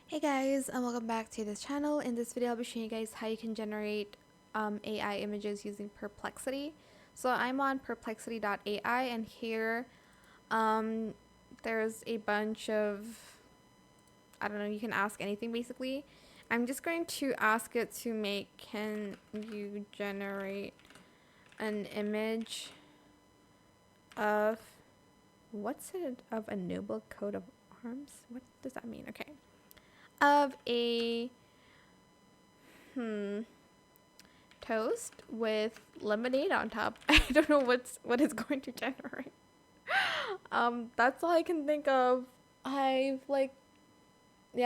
Hey guys, and welcome back to this channel. In this video, I'll be showing you guys how you can generate AI images using Perplexity. So I'm on perplexity.ai, and here there's a bunch of, I don't know, you can ask anything basically. I'm just going to ask it to make, can you generate an image of, what's it, of a noble coat of arms? What does that mean? Okay. Of a toast with lemonade on top. I don't know what it's going to generate. That's all I can think of. Yeah,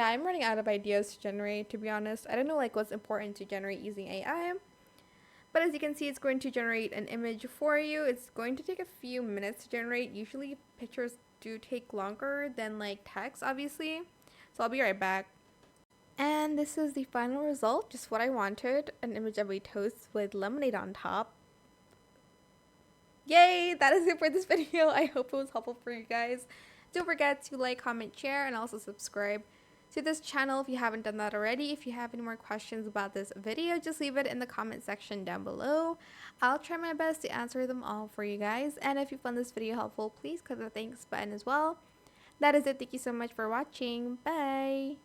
I'm running out of ideas to generate, to be honest. I don't know what's important to generate using AI. But as you can see, it's going to generate an image for you. It's going to take a few minutes to generate. Usually pictures do take longer than text, obviously. So I'll be right back. And this is the final result, just what I wanted, an image of a toast with lemonade on top. Yay, that is it for this video. I hope it was helpful for you guys. Don't forget to like, comment, share, and also subscribe to this channel if you haven't done that already. If you have any more questions about this video, just leave it in the comment section down below. I'll try my best to answer them all for you guys. And if you found this video helpful, please click the thanks button as well. That is it. Thank you so much for watching. Bye.